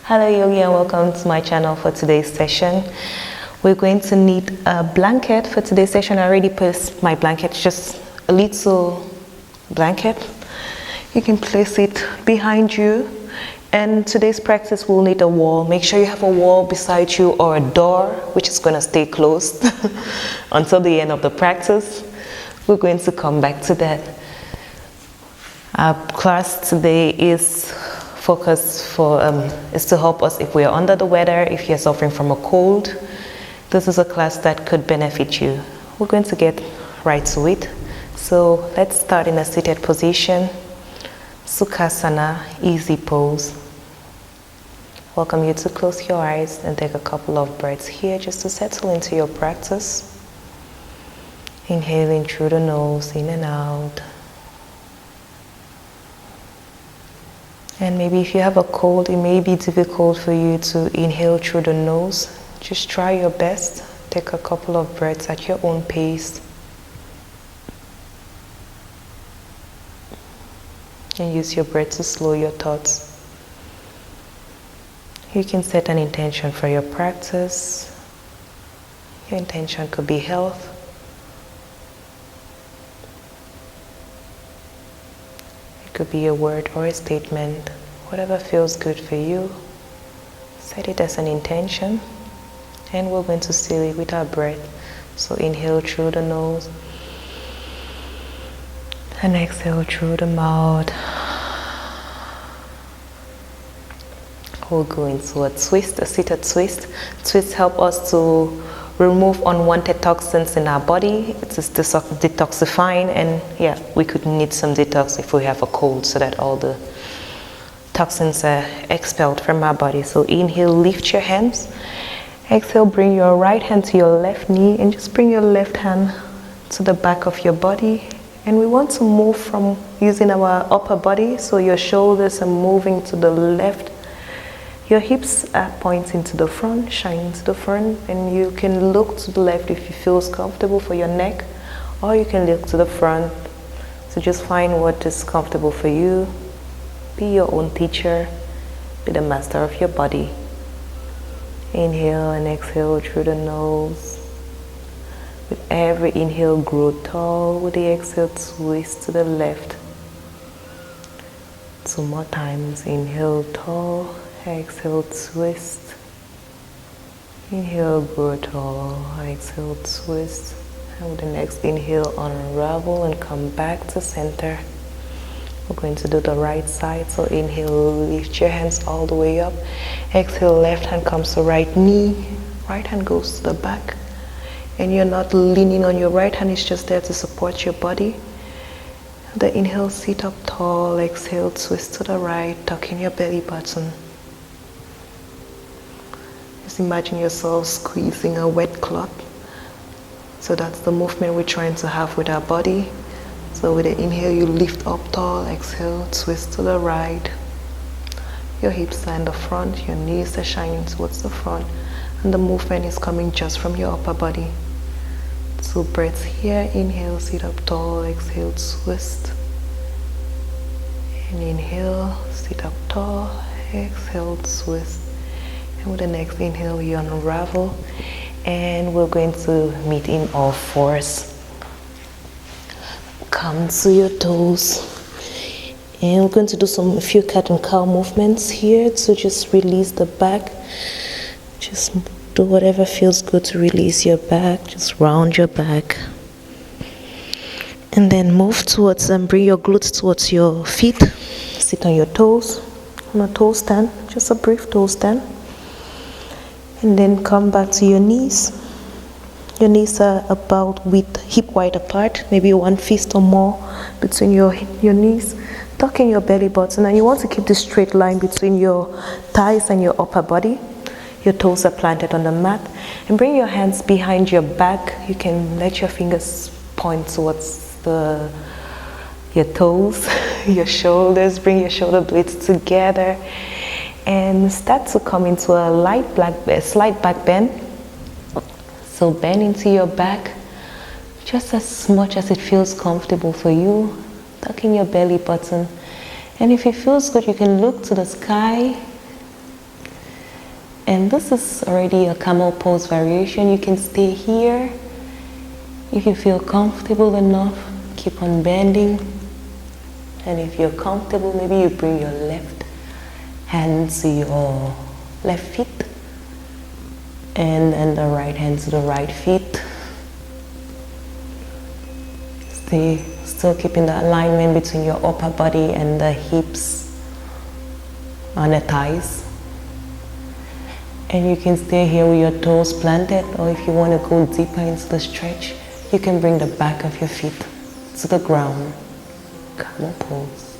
Hello Yogi and welcome to my channel for today's session. We're going to need a blanket for today's session. I already placed my blanket, just a little blanket. You can place it behind you. And today's practice will need a wall. Make sure you have a wall beside you or a door which is going to stay closed until the end of the practice. We're going to come back to that. Our class today is is to help us if we are under the weather, if you're suffering from a cold. This is a class that could benefit you. We're going to get right to it. So let's start in a seated position. Sukhasana, easy pose. Welcome you to close your eyes and take a couple of breaths here just to settle into your practice. Inhaling through the nose, in and out. And maybe if you have a cold, it may be difficult for you to inhale through the nose. Just try your best. Take a couple of breaths at your own pace. And use your breath to slow your thoughts. You can set an intention for your practice. Your intention could be health. Could be a word or a statement, whatever feels good for you. Set it as an intention, and we're going to seal it with our breath. So inhale through the nose and exhale through the mouth. We'll go into a twist, a seated twist. Twists help us to remove unwanted toxins in our body. It is detoxifying, and yeah, we could need some detox if we have a cold so that all the toxins are expelled from our body. So inhale, lift your hands. Exhale, bring your right hand to your left knee and just bring your left hand to the back of your body. And we want to move from using our upper body, so your shoulders are moving to the left. Your hips are pointing to the front, shining to the front, and you can look to the left if it feels comfortable for your neck, or you can look to the front. So just find what is comfortable for you. Be your own teacher. Be the master of your body. Inhale and exhale through the nose. With every inhale, grow tall. With the exhale, twist to the left. 2 more times. Inhale, tall. Exhale, twist. Inhale, grow tall. Exhale, twist. And with the next inhale, unravel and come back to center. We're going to do the right side. So inhale, lift your hands all the way up. Exhale, left hand comes to right knee. Right hand goes to the back. And you're not leaning on your right hand, it's just there to support your body. The inhale, sit up tall. Exhale, twist to the right, tuck in your belly button. Just imagine yourself squeezing a wet cloth. So that's the movement we're trying to have with our body. So with the inhale, you lift up tall. Exhale, twist to the right. Your hips are in the front, your knees are shining towards the front, and the movement is coming just from your upper body. 2 breaths here. Inhale, sit up tall. Exhale, twist. And inhale, sit up tall. Exhale, twist. And with the next inhale, you unravel, and we're going to meet in all fours. Come to your toes, and we're going to do a few cat and cow movements here to just release the back. Just do whatever feels good to release your back. Just round your back, and then move towards and bring your glutes towards your feet. Sit on your toes, on a toe stand, just a brief toe stand. And then come back to your knees. Your knees are about width, hip wide apart, maybe 1 fist or more between your knees. Tuck in your belly button, and you want to keep this straight line between your thighs and your upper body. Your toes are planted on the mat. And bring your hands behind your back. You can let your fingers point towards your toes, your shoulders. Bring your shoulder blades together. And start to come into a slight back bend. So bend into your back just as much as it feels comfortable for you. Tuck in your belly button. And if it feels good, you can look to the sky And this is already a camel pose variation. You can stay here. If you feel comfortable enough, keep on bending. And if you're comfortable, maybe you bring your left hand to your left feet and then the right hand to the right feet. Stay still keeping the alignment between your upper body and the hips and the thighs. And you can stay here with your toes planted, or if you want to go deeper into the stretch, you can bring the back of your feet to the ground. Camel pose.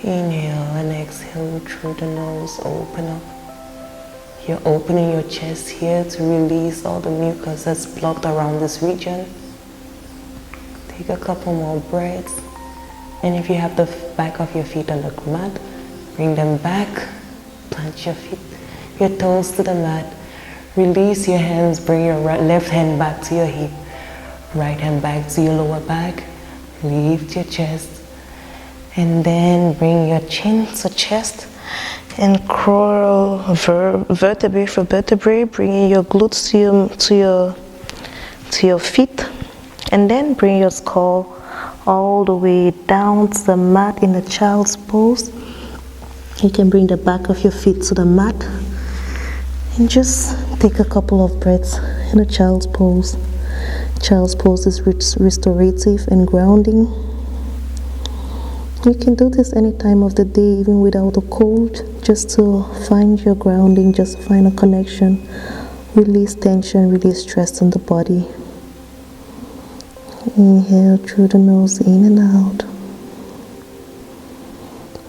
Inhale and exhale through the nose, open up. You're opening your chest here to release all the mucus that's blocked around this region. Take a couple more breaths. And if you have the back of your feet on the mat, bring them back. Plant your feet, your toes to the mat. Release your hands, bring your left hand back to your hip. Right hand back to your lower back. Lift your chest. And then bring your chin to chest. And crawl vertebrae for vertebrae, bringing your glutes to your feet. And then bring your skull all the way down to the mat in a child's pose. You can bring the back of your feet to the mat. And just take a couple of breaths in a child's pose. Child's pose is restorative and grounding. You can do this any time of the day, even without a cold, just to find your grounding, just find a connection, release tension, release stress in the body. Inhale through the nose, in and out.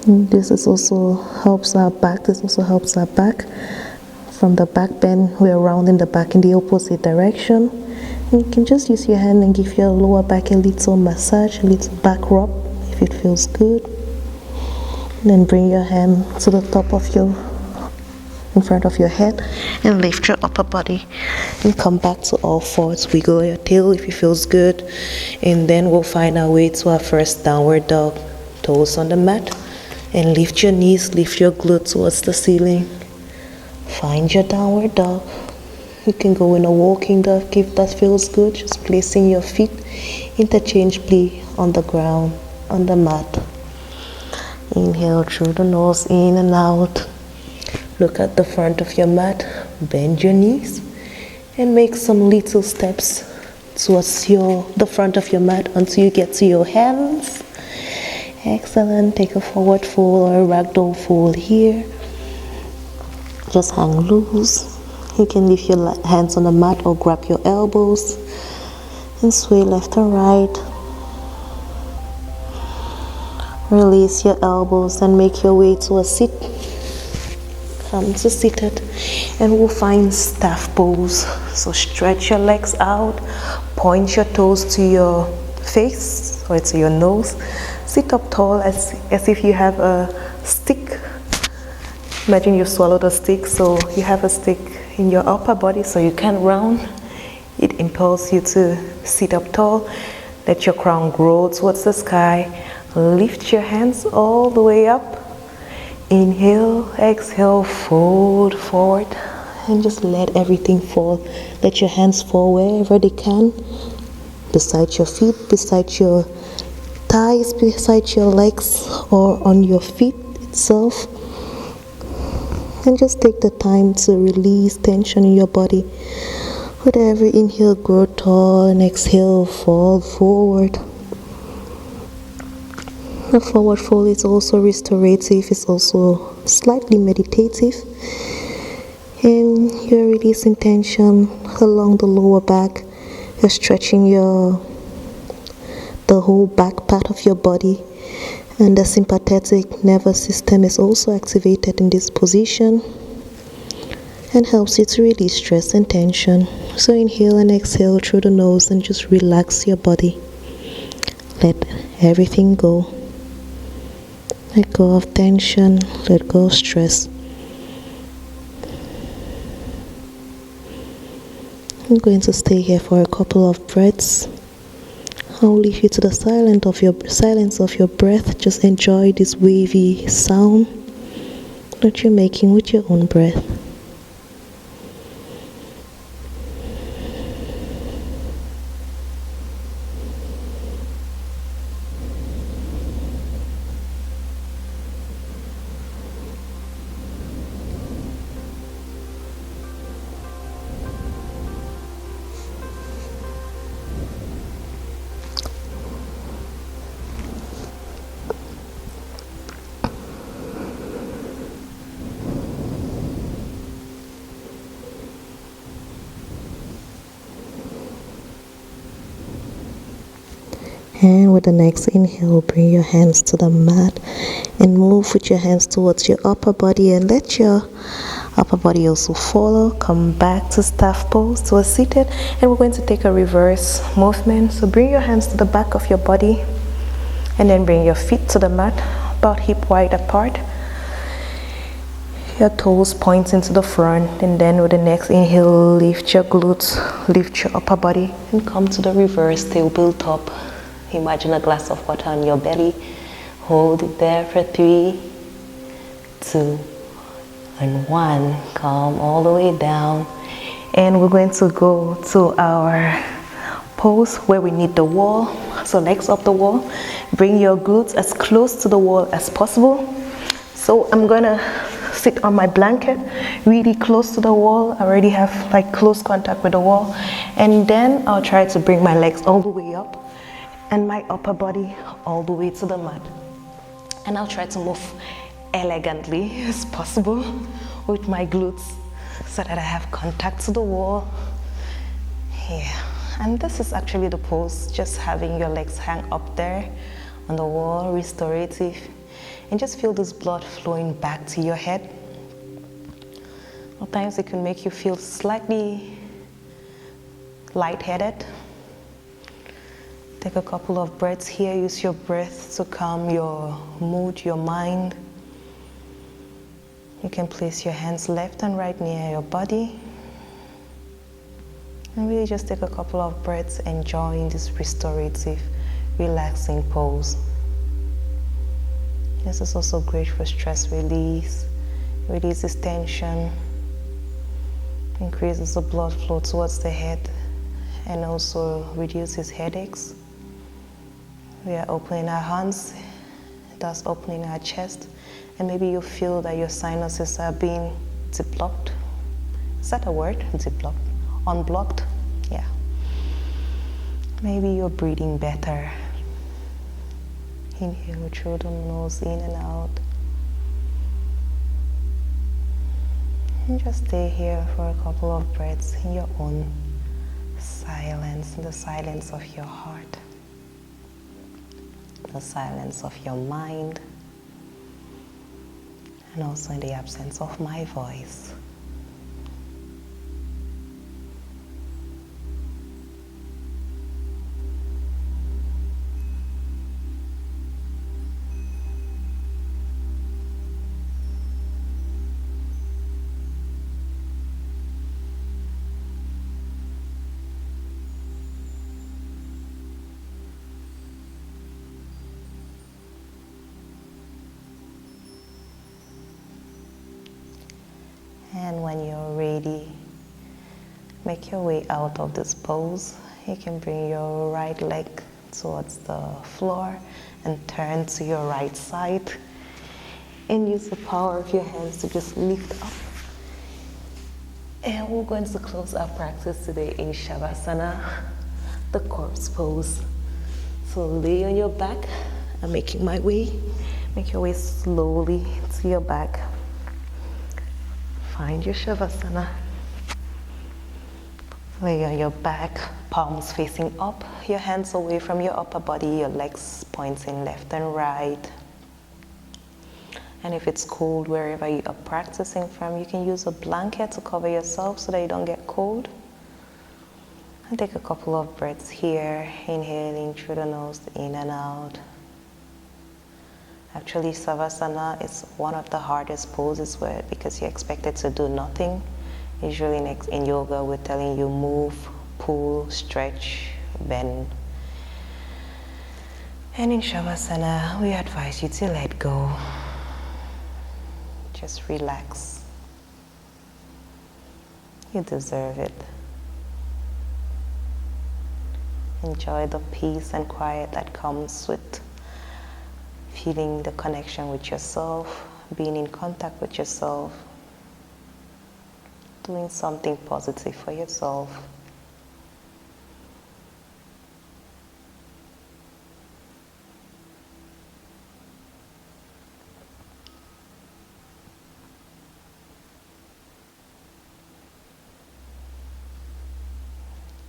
And this also helps our back. From the back bend, we are rounding the back in the opposite direction. And you can just use your hand and give your lower back a little massage, a little back rub, if it feels good. And then bring your hand to the top of in front of your head, and lift your upper body and come back to all fours. Wiggle your tail if it feels good, and then we'll find our way to our first downward dog. Toes on the mat, and lift your knees, lift your glutes towards the ceiling. Find your downward dog. You can go in a walking dog if that feels good, just placing your feet interchangeably on the ground, on the mat. Inhale through the nose, in and out. Look at the front of your mat, bend your knees, and make some little steps towards the front of your mat until you get to your hands. Excellent. Take a forward fold or a ragdoll fold here. Just hang loose. You can leave your hands on the mat or grab your elbows and sway left and right. Release your elbows and make your way to a sit. Come to seated, and we'll find staff pose. So stretch your legs out, point your toes to your face or to your nose. Sit up tall as if you have a stick. Imagine you swallowed a stick, so you have a stick in your upper body, so you can't round. It impels you to sit up tall. Let your crown grow towards the sky. Lift your hands all the way up. Inhale, exhale, fold forward, and just let everything fall. Let your hands fall wherever they can, beside your feet, beside your thighs, beside your legs, or on your feet itself. And just take the time to release tension in your body. With every inhale, grow tall, and exhale, fall forward. The forward fold is also restorative, it's also slightly meditative. And you're releasing tension along the lower back. You're stretching the whole back part of your body. And the sympathetic nervous system is also activated in this position and helps you to release stress and tension. So inhale and exhale through the nose and just relax your body. Let everything go. Let go of tension, let go of stress. I'm going to stay here for a couple of breaths. I'll leave you to the silence of your breath. Just enjoy this wavy sound that you're making with your own breath. And with the next inhale, bring your hands to the mat and move with your hands towards your upper body and let your upper body also follow. Come back to staff pose, to a seated, and we're going to take a reverse movement. So bring your hands to the back of your body and then bring your feet to the mat, about hip wide apart. Your toes pointing to the front, and then with the next inhale, lift your glutes, lift your upper body, and come to the reverse tabletop. Imagine a glass of water on your belly. Hold it there for 3, 2, and 1. Come all the way down. And we're going to go to our pose where we need the wall. So legs up the wall. Bring your glutes as close to the wall as possible. So I'm gonna sit on my blanket, really close to the wall. I already have like close contact with the wall. And then I'll try to bring my legs all the way up and my upper body all the way to the mat. And I'll try to move elegantly as possible with my glutes so that I have contact to the wall. Yeah, and this is actually the pose, just having your legs hang up there on the wall, restorative, and just feel this blood flowing back to your head. Sometimes it can make you feel slightly lightheaded. Take a couple of breaths here. Use your breath to calm your mood, your mind. You can place your hands left and right near your body. And really just take a couple of breaths, enjoying this restorative, relaxing pose. This is also great for stress release. Releases tension, increases the blood flow towards the head, and also reduces headaches. We are opening our hands, thus opening our chest, and maybe you feel that your sinuses are being deblocked. Is that a word? Deblocked? Unblocked? Yeah. Maybe you're breathing better. Inhale through the nose, in and out. And just stay here for a couple of breaths in your own silence, in the silence of your heart, the silence of your mind, and also in the absence of my voice. And when you're ready, make your way out of this pose. You can bring your right leg towards the floor and turn to your right side. And use the power of your hands to just lift up. And we're going to close our practice today in Shavasana, the corpse pose. So lay on your back. I'm making my way. Make your way slowly to your back. Find your Shavasana. Lay on your back, palms facing up, your hands away from your upper body, your legs pointing left and right. And if it's cold wherever you are practicing from, you can use a blanket to cover yourself so that you don't get cold. And take a couple of breaths here, inhaling through the nose, in and out. Actually, Savasana is one of the hardest poses because you're expected to do nothing. Usually in yoga, we're telling you move, pull, stretch, bend. And in Shavasana, we advise you to let go. Just relax. You deserve it. Enjoy the peace and quiet that comes with feeling the connection with yourself, being in contact with yourself, doing something positive for yourself.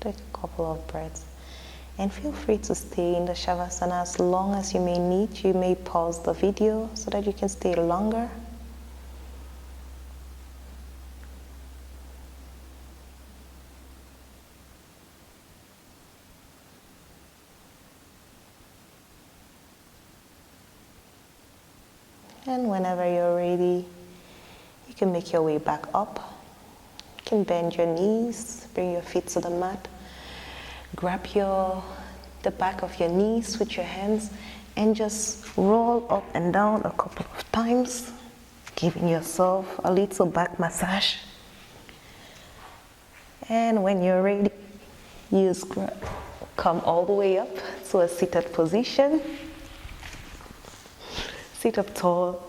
Take a couple of breaths And feel free to stay in the Shavasana as long as you may need. You may pause the video so that you can stay longer. And whenever you're ready, you can make your way back up. You can bend your knees, bring your feet to the mat. Grab the back of your knees with your hands and just roll up and down a couple of times, giving yourself a little back massage. And when you're ready, you come all the way up to a seated position. Sit up tall,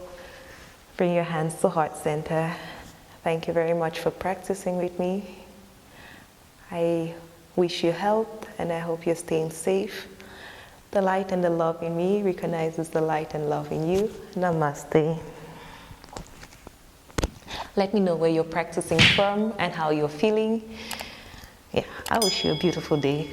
bring your hands to heart center. Thank you very much for practicing with me. I wish you health and I hope you're staying safe. The light and the love in me recognizes the light and love in you. Namaste. Let me know where you're practicing from and how you're feeling. Yeah, I wish you a beautiful day.